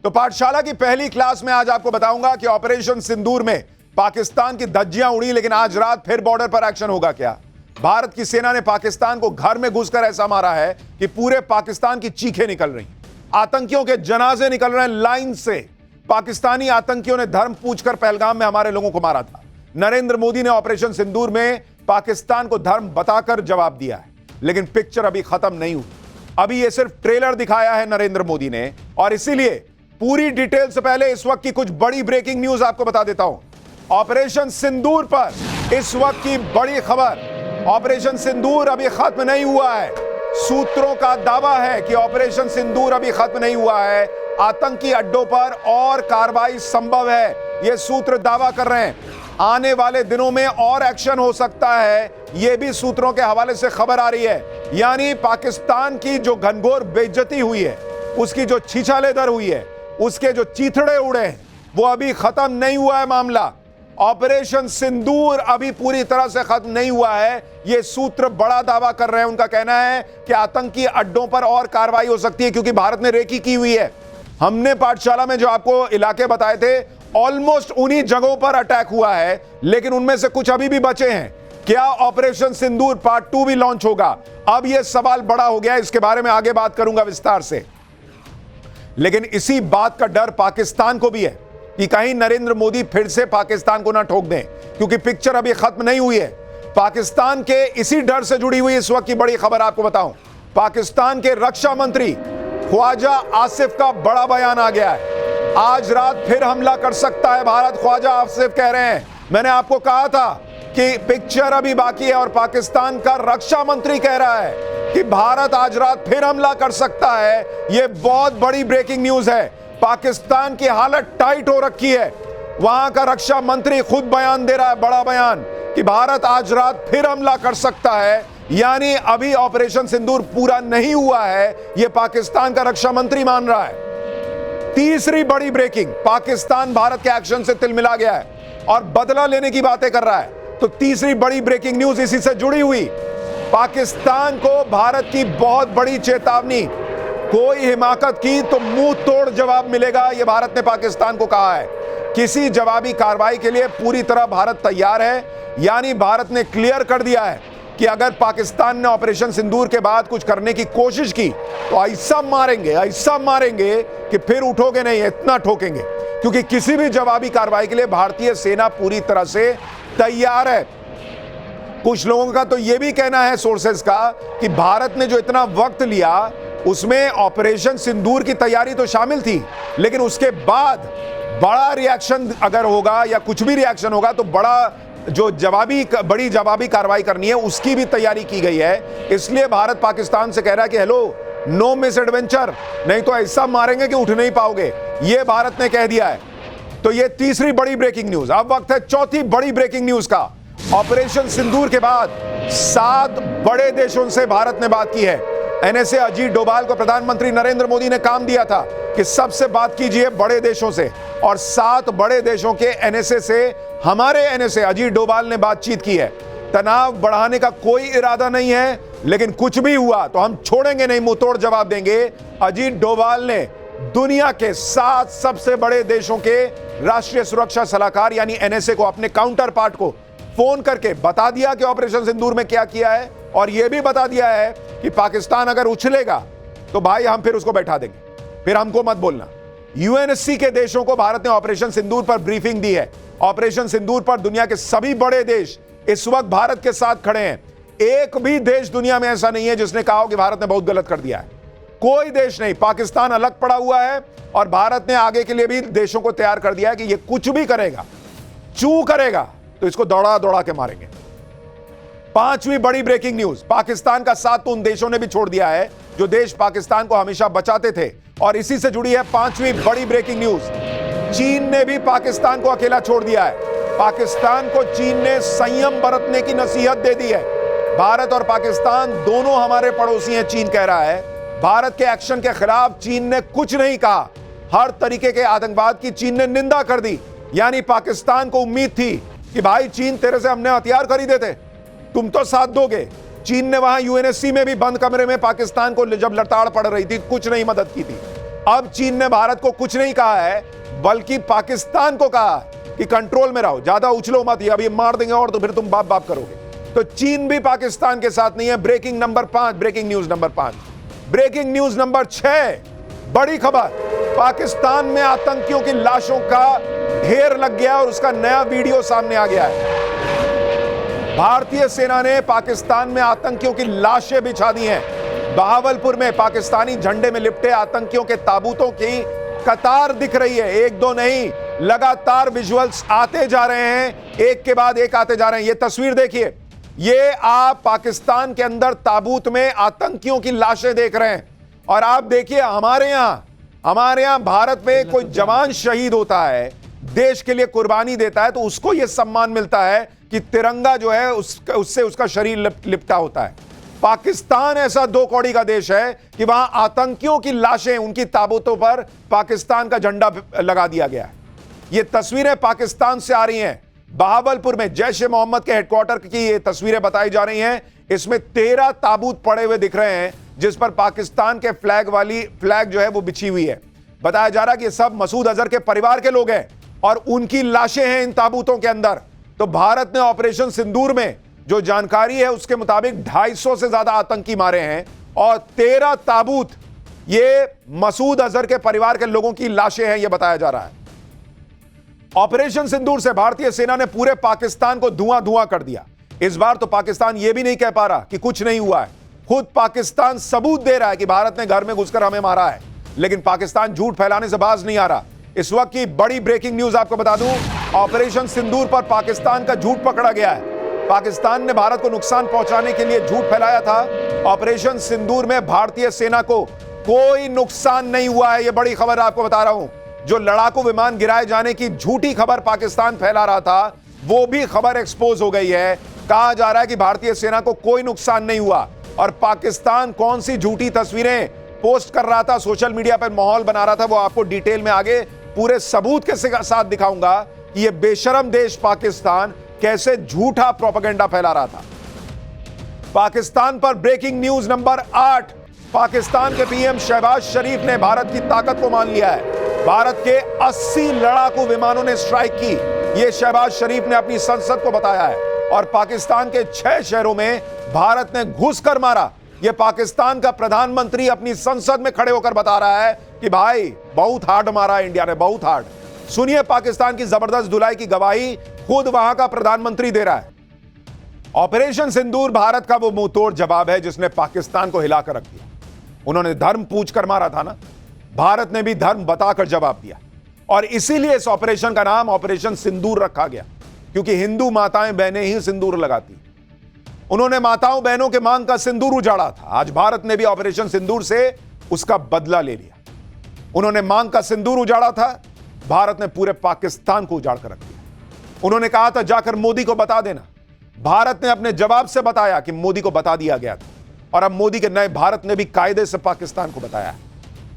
तो पाठशाला की पहली क्लास में आज आपको बताऊंगा कि ऑपरेशन सिंदूर में पाकिस्तान की धज्जियां उड़ी, लेकिन आज रात फिर बॉर्डर पर एक्शन होगा क्या? भारत की सेना ने पाकिस्तान को घर में घुसकर ऐसा मारा है कि पूरे पाकिस्तान की चीखें निकल रही, आतंकियों के जनाजे निकल रहे हैं लाइन से। पाकिस्तानी आतंकियों ने धर्म पूछकर पहलगाम में हमारे लोगों को मारा था। नरेंद्र मोदी ने ऑपरेशन सिंदूर में पाकिस्तान को धर्म बताकर जवाब दिया है, लेकिन पिक्चर अभी खत्म नहीं हुई। अभी यह सिर्फ ट्रेलर दिखाया है नरेंद्र मोदी ने, और इसीलिए पूरी डिटेल से पहले इस वक्त की कुछ बड़ी ब्रेकिंग न्यूज आपको बता देता हूं। ऑपरेशन सिंदूर पर इस वक्त की बड़ी खबर। ऑपरेशन सिंदूर अभी खत्म नहीं हुआ है। सूत्रों का दावा है कि ऑपरेशन सिंदूर अभी खत्म नहीं हुआ है। आतंकी अड्डों पर और कार्रवाई संभव है, यह सूत्र दावा कर रहे हैं। आने वाले दिनों में और एक्शन हो सकता है, यह भी सूत्रों के हवाले से खबर आ रही है। यानी पाकिस्तान की जो घनघोर बेइज्जती हुई है, उसकी जो छीछालेदर हुई है, उसके जो चीथड़े उड़े हैं, वो अभी खत्म नहीं हुआ है मामला। ऑपरेशन सिंदूर अभी पूरी तरह से खत्म नहीं हुआ है। ये सूत्र बड़ा दावा कर रहे हैं। उनका कहना है कि आतंकी अड्डों पर और कार्रवाई हो सकती है, क्योंकि भारत ने रेकी की हुई है। हमने पाठशाला में जो आपको इलाके बताए थे, ऑलमोस्ट उन्हीं जगहों पर अटैक हुआ है, लेकिन उनमें से कुछ अभी भी बचे हैं। क्या ऑपरेशन सिंदूर पार्ट 2 भी लॉन्च होगा? अब यह सवाल बड़ा हो गया, इसके बारे में आगे बात करूंगा विस्तार से। लेकिन इसी बात का डर पाकिस्तान को भी है कि कहीं नरेंद्र मोदी फिर से पाकिस्तान को ना ठोक दें, क्योंकि पिक्चर अभी खत्म नहीं हुई है। पाकिस्तान के इसी डर से जुड़ी हुई इस वक्त की बड़ी खबर आपको बताऊं। पाकिस्तान के रक्षा मंत्री ख्वाजा आसिफ का बड़ा बयान आ गया है। आज रात फिर हमला कर सकता है भारत, ख्वाजा आसिफ कह रहे हैं। मैंने आपको कहा था कि पिक्चर अभी बाकी है, और पाकिस्तान का रक्षा मंत्री कह रहा है कि भारत आज रात फिर हमला कर सकता है। यह बहुत बड़ी ब्रेकिंग न्यूज है। पाकिस्तान की हालत टाइट हो रखी है। वहां का रक्षा मंत्री खुद बयान दे रहा है, बड़ा बयान, कि भारत आज रात फिर हमला कर सकता है। यानी अभी ऑपरेशन सिंदूर पूरा नहीं हुआ है, यह पाकिस्तान का रक्षा मंत्री मान रहा है। तीसरी बड़ी ब्रेकिंग, पाकिस्तान भारत के एक्शन से तिलमिला गया है और बदला लेने की बातें कर रहा है। तो तीसरी बड़ी ब्रेकिंग न्यूज इसी से जुड़ी हुई। पाकिस्तान को भारत की बहुत बड़ी चेतावनी, कोई हिमाकत की तो मुंह तोड़ जवाब मिलेगा, यह भारत ने पाकिस्तान को कहा है। किसी जवाबी कार्रवाई के लिए पूरी तरह भारत तैयार है। यानी भारत ने क्लियर कर दिया है कि अगर पाकिस्तान ने ऑपरेशन सिंदूर के बाद कुछ करने की कोशिश की तो ऐसा मारेंगे कि फिर उठोगे नहीं, इतना ठोकेंगे। क्योंकि किसी भी जवाबी कार्रवाई के लिए भारतीय सेना पूरी तरह से तैयार है। कुछ लोगों का तो यह भी कहना है, सोर्सेस का, कि भारत ने जो इतना वक्त लिया उसमें ऑपरेशन सिंदूर की तैयारी तो शामिल थी, लेकिन उसके बाद बड़ा रिएक्शन अगर होगा या कुछ भी रिएक्शन होगा तो बड़ी जवाबी कार्रवाई करनी है, उसकी भी तैयारी की गई है। इसलिए भारत पाकिस्तान से कह रहा है कि हेलो, नो मिस एडवेंचर, नहीं तो ऐसा मारेंगे कि उठ नहीं पाओगे। यह भारत ने कह दिया है। तो यह तीसरी बड़ी ब्रेकिंग न्यूज। अब वक्त है चौथी बड़ी ब्रेकिंग न्यूज का। ऑपरेशन सिंदूर के बाद 7 बड़े देशों से भारत ने बात की है। एनएसए अजीत डोभाल को प्रधानमंत्री नरेंद्र मोदी ने काम दिया था कि सबसे बात कीजिए बड़े देशों से, और 7 बड़े देशों के एनएसए से हमारे एनएसए अजीत डोभाल ने बातचीत की है। तनाव बढ़ाने का कोई इरादा नहीं है, लेकिन कुछ भी हुआ तो हम छोड़ेंगे नहीं, मुंहतोड़ जवाब देंगे। अजीत डोभाल ने दुनिया के 7 सबसे बड़े देशों के राष्ट्रीय सुरक्षा सलाहकार यानी एनएसए को, अपने काउंटर पार्ट को फोन करके बता दिया कि ऑपरेशन सिंदूर में क्या किया है, और यह भी बता दिया है कि पाकिस्तान अगर उछलेगा तो भाई हम फिर उसको बैठा देंगे, फिर हमको मत बोलना। यूएनएससी के देशों को भारत ने ऑपरेशन सिंदूर पर ब्रीफिंग दी है। ऑपरेशन सिंदूर पर दुनिया के सभी बड़े देश इस वक्त भारत के साथ खड़े हैं। एक भी देश दुनिया में ऐसा नहीं है जिसने कहा हो कि भारत ने बहुत गलत कर दिया है। कोई देश नहीं। पाकिस्तान अलग पड़ा हुआ है, और भारत ने आगे के लिए भी देशों को तैयार कर दिया है कि ये कुछ भी करेगा, चू करेगा तो इसको दौड़ा दौड़ा के मारेंगे। पांचवी बड़ी ब्रेकिंग न्यूज, पाकिस्तान का साथ तो उन देशों ने भी छोड़ दिया है जो देश पाकिस्तान को हमेशा बचाते थे, और इसी से जुड़ी है पांचवी बड़ी ब्रेकिंग न्यूज। चीन ने भी पाकिस्तान को अकेला छोड़ दिया है। पाकिस्तान को चीन ने संयम बरतने की नसीहत दे दी है। भारत और पाकिस्तान दोनों हमारे पड़ोसी हैं, चीन कह रहा है। भारत के एक्शन के खिलाफ चीन ने कुछ नहीं कहा। हर तरीके के आतंकवाद की चीन ने निंदा कर दी। यानी पाकिस्तान को उम्मीद थी कि भाई चीन, तेरे से हमने हथियार खरीदे थे, तुम तो साथ दोगे। चीन ने वहां यूएनएससी में भी बंद कमरे में पाकिस्तान को जब लताड़ पड़ रही थी कुछ नहीं मदद की थी। अब चीन ने भारत को कुछ नहीं कहा है, बल्कि पाकिस्तान को कहा कि कंट्रोल में रहो, ज्यादा उछलो मत, अब ये मार देंगे और तो फिर तुम बाप बाप करोगे। तो चीन भी पाकिस्तान के साथ नहीं है। Breaking number 5, breaking news number 5। Breaking news number 6, बड़ी खबर, पाकिस्तान में आतंकियों की लाशों का ढेर लग गया और उसका नया वीडियो सामने आ गया है। भारतीय सेना ने पाकिस्तान में आतंकियों की लाशें बिछा दी हैं। बहावलपुर में पाकिस्तानी झंडे में लिपटे आतंकियों के ताबूतों की कतार दिख रही है। एक दो नहीं, लगातार विजुअल्स आते जा रहे हैं, एक के बाद एक आते जा रहे हैं। ये तस्वीर देखिए, ये आप पाकिस्तान के अंदर ताबूत में आतंकियों की लाशें देख रहे हैं। और आप देखिए, हमारे यहां भारत में कोई जवान शहीद होता है, देश के लिए कुर्बानी देता है, तो उसको यह सम्मान मिलता है कि तिरंगा जो है उससे उसका शरीर लिपटा होता है। पाकिस्तान ऐसा दो कौड़ी का देश है कि वहां आतंकियों की लाशें, उनकी ताबूतों पर पाकिस्तान का झंडा लगा दिया गया है। ये तस्वीरें पाकिस्तान से आ रही हैं। बहावलपुर में जैश ए मोहम्मद के हेडक्वार्टर की ये तस्वीरें बताई जा रही हैं। इसमें 13 ताबूत पड़े हुए दिख रहे हैं, जिस पर पाकिस्तान के फ्लैग जो है वो बिछी हुई है। बताया जा रहा है कि ये सब मसूद अजहर के परिवार के लोग हैं और उनकी लाशें हैं इन ताबूतों के अंदर। तो भारत ने ऑपरेशन सिंदूर में जो जानकारी है उसके मुताबिक 250 से ज्यादा आतंकी मारे हैं और 13 ताबूत ये मसूद अजहर के परिवार के लोगों की लाशें हैं, यह बताया जा रहा है। ऑपरेशन सिंदूर से भारतीय सेना ने पूरे पाकिस्तान को धुआं धुआं कर दिया। इस बार तो पाकिस्तान यह भी नहीं कह पा रहा कि कुछ नहीं हुआ है। खुद पाकिस्तान सबूत दे रहा है कि भारत ने घर में घुसकर हमें मारा है, लेकिन पाकिस्तान झूठ फैलाने से बाज नहीं आ रहा। इस वक्त की बड़ी ब्रेकिंग न्यूज आपको बता दूं, ऑपरेशन सिंदूर पर पाकिस्तान का झूठ पकड़ा गया है। पाकिस्तान ने भारत को नुकसान पहुंचाने के लिए झूठ फैलाया था। ऑपरेशन सिंदूर में भारतीय सेना को कोई नुकसान नहीं हुआ है, यह बड़ी खबर आपको बता रहा हूं। जो लड़ाकू विमान गिराए जाने की झूठी खबर पाकिस्तान फैला रहा था, वो भी खबर एक्सपोज हो गई है। कहा जा रहा है कि भारतीय सेना को कोई नुकसान नहीं हुआ। और पाकिस्तान कौन सी झूठी तस्वीरें पोस्ट कर रहा था, सोशल मीडिया पर माहौल बना रहा था, वो आपको डिटेल में आगे पूरे सबूत के साथ दिखाऊंगा कि यह बेशरम देश पाकिस्तान कैसे झूठा प्रोपेगेंडा फैला रहा था। पाकिस्तान पर ब्रेकिंग न्यूज नंबर 8, पाकिस्तान के पीएम शहबाज शरीफ ने भारत की ताकत को मान लिया है। भारत के 80 लड़ाकू विमानों ने स्ट्राइक की, यह शहबाज शरीफ ने अपनी संसद को बताया है। और पाकिस्तान के 6 शहरों में भारत ने घुसकर मारा, यह पाकिस्तान का प्रधानमंत्री अपनी संसद में खड़े होकर बता रहा है कि भाई बहुत हार्ड मारा इंडिया ने, बहुत हार्ड। सुनिए पाकिस्तान की जबरदस्त धुलाई की गवाही खुद वहां का प्रधानमंत्री दे रहा है। ऑपरेशन सिंदूर भारत का वो मुंहतोड़ जवाब है जिसने पाकिस्तान को हिलाकर रख दिया। उन्होंने धर्म पूछकर मारा था ना, भारत ने भी धर्म बताकर जवाब दिया। और इसीलिए इस ऑपरेशन का नाम ऑपरेशन सिंदूर रखा गया, क्योंकि हिंदू माताएं बहनें ही सिंदूर लगाती। उन्होंने माताओं बहनों के मांग का सिंदूर उजाड़ा था। आज भारत ने भी ऑपरेशन सिंदूर से उसका बदला ले लिया। उन्होंने मांग का सिंदूर उजाड़ा था, भारत ने पूरे पाकिस्तान को उजाड़ कर रख दिया। उन्होंने कहा था जाकर मोदी को बता देना, भारत ने अपने जवाब से बताया कि मोदी को बता दिया गया था। और अब मोदी के नए भारत ने भी कायदे से पाकिस्तान को बताया है।